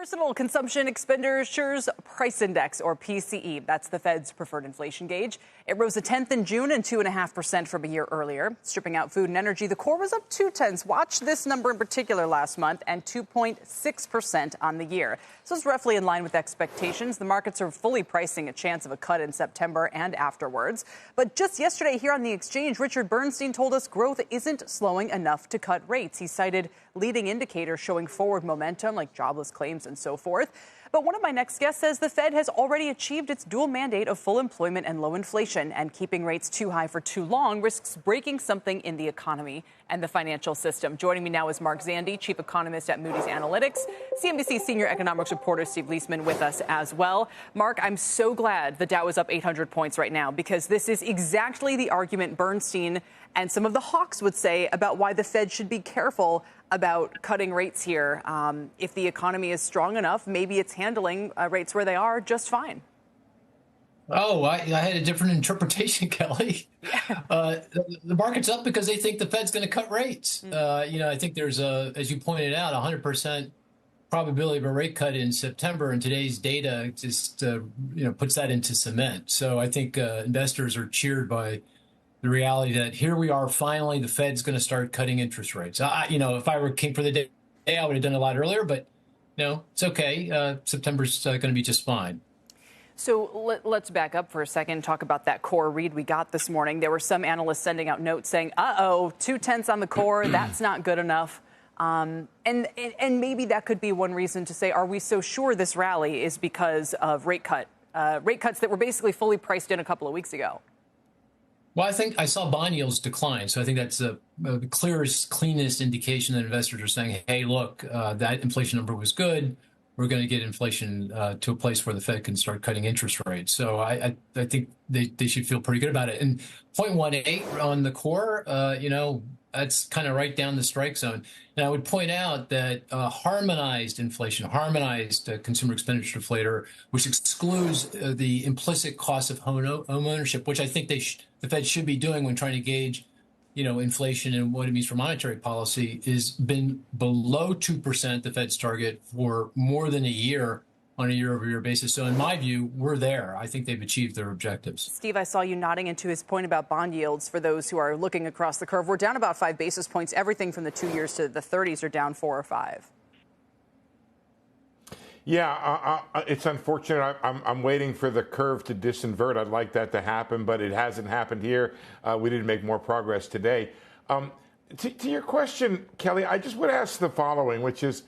Personal Consumption Expenditures Price Index, or PCE. That's the Fed's preferred inflation gauge. It rose 1/10 in June and 2.5% from a year earlier. Stripping out food and energy, the core was up 0.2. Watch this number in particular last month, and 2.6% on the year. So it's roughly in line with expectations. The markets are fully pricing a chance of a cut in September and afterwards. But just yesterday here on the exchange, Richard Bernstein told us growth isn't slowing enough to cut rates. He cited leading indicators showing forward momentum like jobless claims and so forth. But one of my next guests says the Fed has already achieved its dual mandate of full employment and low inflation, and keeping rates too high for too long risks breaking something in the economy and the financial system. Joining me now is Mark Zandi, chief economist at Moody's Analytics, CNBC senior economics reporter Steve Leisman with us as well. Mark, I'm so glad the Dow is up 800 points right now, because this is exactly the argument Bernstein and some of the hawks would say about why the Fed should be careful about cutting rates here. If the economy is strong enough, maybe it's handling rates where they are just fine. Oh, I had a different interpretation, Kelly. The market's up because they think the Fed's going to cut rates. I think there's as you pointed out, 100% probability of a rate cut in September, and today's data just puts that into cement. So I think investors are cheered by the reality that here we are, finally, the Fed's going to start cutting interest rates. If I were king for the day, I would have done it a lot earlier, but it's okay. September's going to be just fine. So let's back up for a second and talk about that core read we got this morning. There were some analysts sending out notes saying, 2/10 on the core, that's not good enough. And maybe that could be one reason to say, are we so sure this rally is because of rate cuts that were basically fully priced in a couple of weeks ago? Well, I think I saw bond yields decline, so I think that's the cleanest indication that investors are saying, hey, look, that inflation number was good. We're going to get inflation to a place where the Fed can start cutting interest rates. So I think they should feel pretty good about it. And 0.18 on the core, that's kind of right down the strike zone. And I would point out that harmonized inflation, harmonized consumer expenditure deflator, which excludes the implicit cost of home ownership, which I think the Fed should be doing when trying to gauge, inflation and what it means for monetary policy, has been below 2%, the Fed's target, for more than a year on a year-over-year basis. So in my view, we're there. I think they've achieved their objectives. Steve, I saw you nodding into his point about bond yields. For those who are looking across the curve, we're down about 5 basis points. Everything from the 2 years to the 30s are down 4 or 5. Yeah, it's unfortunate. I'm waiting for the curve to disinvert. I'd like that to happen, but it hasn't happened here. We didn't make more progress today. To your question, Kelly, I just would ask the following, which is,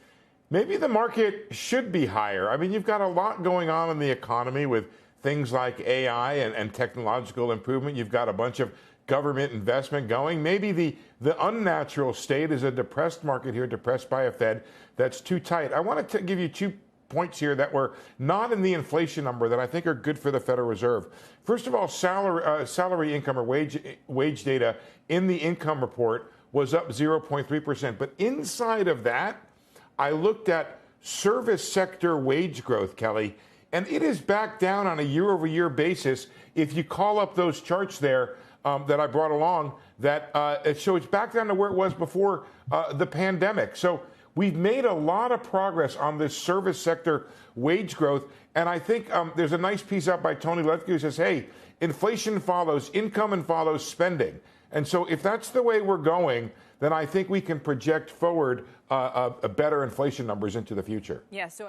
maybe the market should be higher. I mean, you've got a lot going on in the economy with things like AI and technological improvement. You've got a bunch of government investment going. Maybe the unnatural state is a depressed market here, depressed by a Fed that's too tight. I wanted to give you 2 points here that were not in the inflation number that I think are good for the Federal Reserve. First of all, salary income or wage data in the income report was up 0.3%. But inside of that, I looked at service sector wage growth, Kelly, and it is back down on a year-over-year basis. If you call up those charts there that I brought along, that it shows back down to where it was before the pandemic. So we've made a lot of progress on this service sector wage growth, and I think there's a nice piece out by Tony Lefke who says, hey, inflation follows income and follows spending. And so if that's the way we're going, then I think we can project forward better inflation numbers into the future. Yeah. So